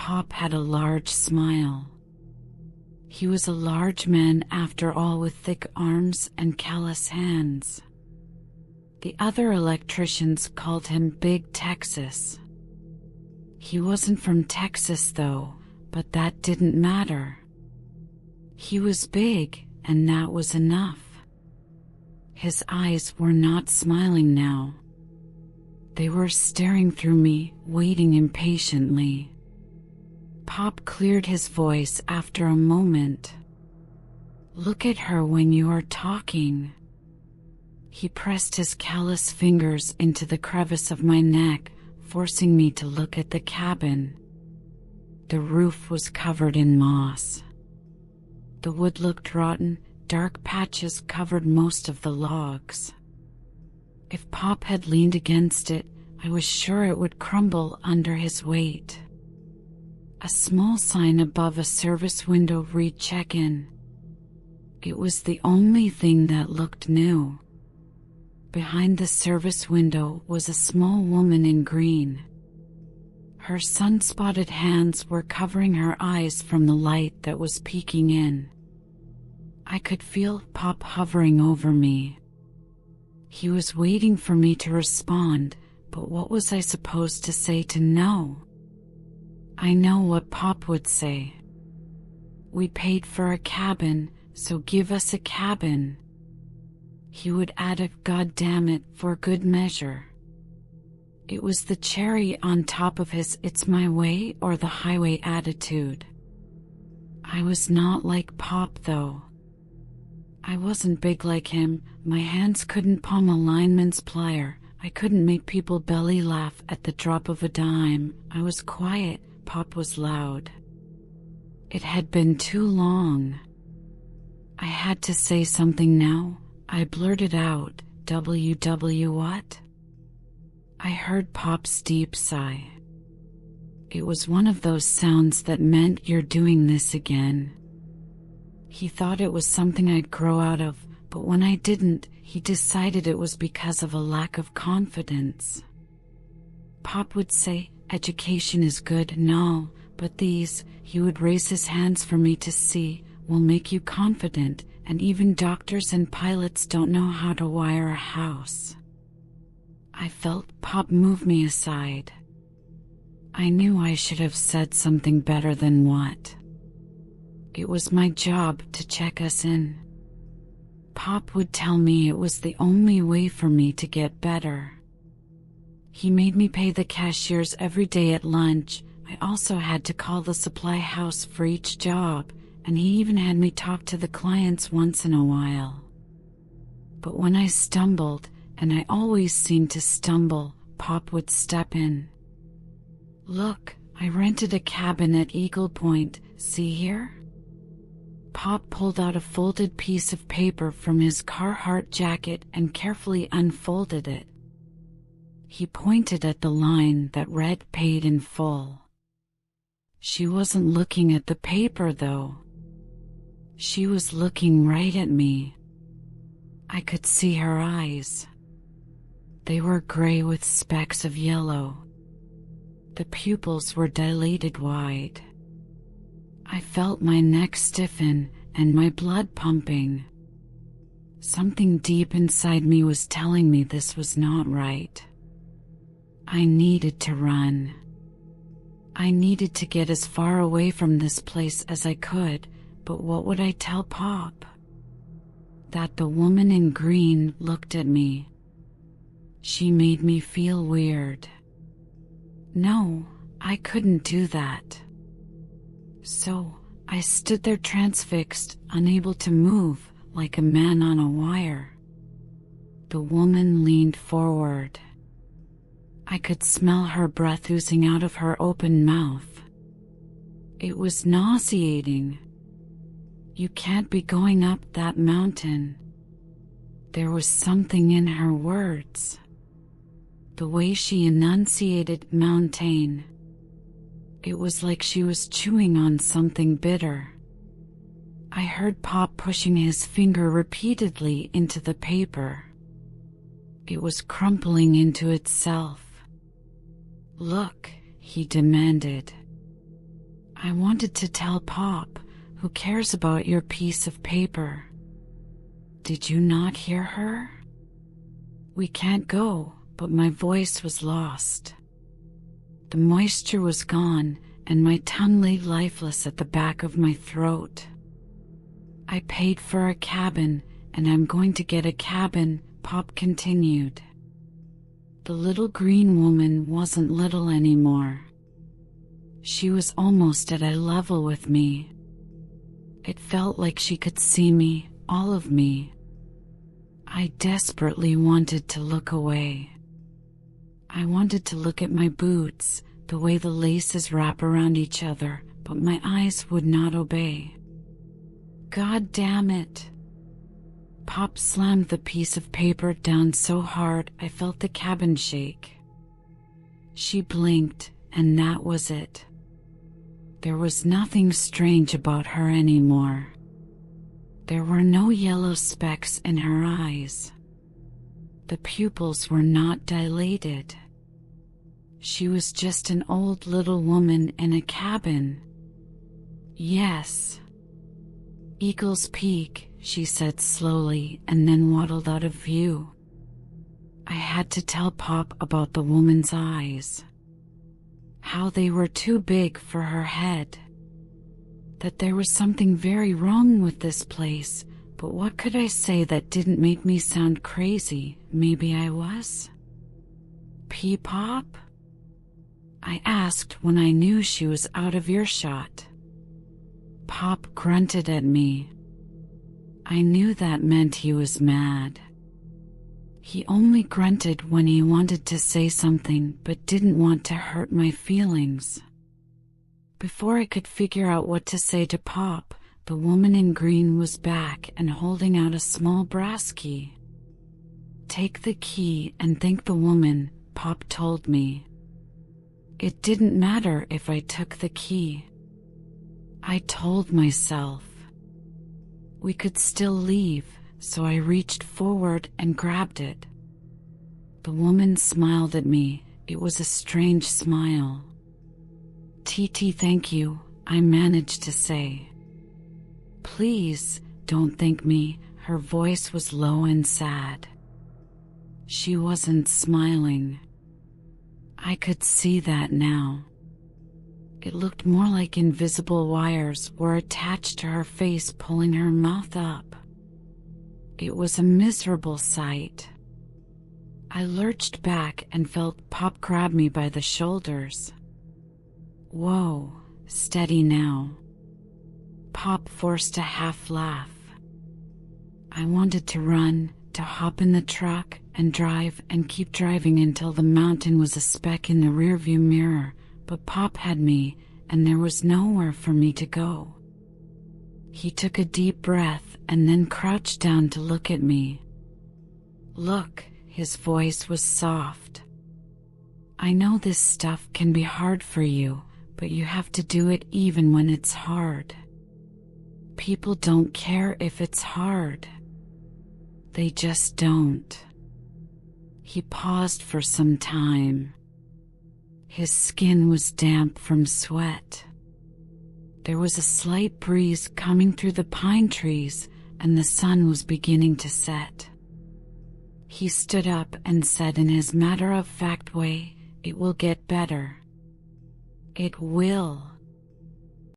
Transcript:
Pop had a large smile. He was a large man after all, with thick arms and callous hands. The other electricians called him Big Texas. He wasn't from Texas though, but that didn't matter. He was big, and that was enough. His eyes were not smiling now. They were staring through me, waiting impatiently. Pop cleared his voice after a moment. "Look at her when you are talking." He pressed his callous fingers into the crevice of my neck, forcing me to look at the cabin. The roof was covered in moss. The wood looked rotten, dark patches covered most of the logs. If Pop had leaned against it, I was sure it would crumble under his weight. A small sign above a service window read "Check-in." It was the only thing that looked new. Behind the service window was a small woman in green. Her sun-spotted hands were covering her eyes from the light that was peeking in. I could feel Pop hovering over me. He was waiting for me to respond, but what was I supposed to say to know? I know what Pop would say. "We paid for a cabin, so give us a cabin." He would add a "God damn it" for good measure. It was the cherry on top of his "it's my way or the highway" attitude. I was not like Pop though. I wasn't big like him, my hands couldn't palm a lineman's plier, I couldn't make people belly laugh at the drop of a dime. I was quiet, Pop was loud. It had been too long. I had to say something now. I blurted out, "WW what?" I heard Pop's deep sigh. It was one of those sounds that meant "you're doing this again." He thought it was something I'd grow out of, but when I didn't, he decided it was because of a lack of confidence. Pop would say, "Education is good and all, but these," he would raise his hands for me to see, "will make you confident, and even doctors and pilots don't know how to wire a house." I felt Pop move me aside. I knew I should have said something better than what. It was my job to check us in. Pop would tell me it was the only way for me to get better. He made me pay the cashiers every day at lunch. I also had to call the supply house for each job, and he even had me talk to the clients once in a while. But when I stumbled, and I always seemed to stumble, Pop would step in. "Look, I rented a cabin at Eagle Point, see here?" Pop pulled out a folded piece of paper from his Carhartt jacket and carefully unfolded it. He pointed at the line that read "Paid in full." She wasn't looking at the paper though. She was looking right at me. I could see her eyes. They were gray with specks of yellow. The pupils were dilated wide. I felt my neck stiffen and my blood pumping. Something deep inside me was telling me this was not right. I needed to run. I needed to get as far away from this place as I could, but what would I tell Pop? That the woman in green looked at me. She made me feel weird. No, I couldn't do that. So, I stood there transfixed, unable to move, like a man on a wire. The woman leaned forward. I could smell her breath oozing out of her open mouth. It was nauseating. "You can't be going up that mountain." There was something in her words. The way she enunciated "mountain." It was like she was chewing on something bitter. I heard Pop pushing his finger repeatedly into the paper. It was crumpling into itself. "Look," he demanded. I wanted to tell Pop, who cares about your piece of paper? Did you not hear her? We can't go, but my voice was lost. The moisture was gone, and my tongue lay lifeless at the back of my throat. I paid for a cabin, and I'm going to get a cabin, Pop continued. The little green woman wasn't little anymore. She was almost at a level with me. It felt like she could see me, all of me. I desperately wanted to look away. I wanted to look at my boots, the way the laces wrap around each other, but my eyes would not obey. God damn it! Pop slammed the piece of paper down so hard I felt the cabin shake. She blinked, and that was it. There was nothing strange about her anymore. There were no yellow specks in her eyes. The pupils were not dilated. She was just an old little woman in a cabin. Yes. Eagle's Peak, she said slowly, and then waddled out of view. I had to tell Pop about the woman's eyes. How they were too big for her head. That there was something very wrong with this place, but what could I say that didn't make me sound crazy? Maybe I was? Pop? I asked when I knew she was out of earshot. Pop grunted at me. I knew that meant he was mad. He only grunted when he wanted to say something but didn't want to hurt my feelings. Before I could figure out what to say to Pop, the woman in green was back and holding out a small brass key. Take the key and thank the woman, Pop told me. It didn't matter if I took the key. I told myself. We could still leave, so I reached forward and grabbed it. The woman smiled at me. It was a strange smile. "TT, thank you," I managed to say. "Please, don't thank me." Her voice was low and sad. She wasn't smiling. I could see that now. It looked more like invisible wires were attached to her face, pulling her mouth up. It was a miserable sight. I lurched back and felt Pop grab me by the shoulders. "Whoa, steady now." Pop forced a half laugh. I wanted to run, to hop in the truck and drive and keep driving until the mountain was a speck in the rearview mirror, but Pop had me, and there was nowhere for me to go. He took a deep breath and then crouched down to look at me. "Look," his voice was soft. "I know this stuff can be hard for you, but you have to do it even when it's hard. People don't care if it's hard. They just don't." He paused for some time. His skin was damp from sweat. There was a slight breeze coming through the pine trees, and the sun was beginning to set. He stood up and said in his matter-of-fact way, "It will get better." "It will,"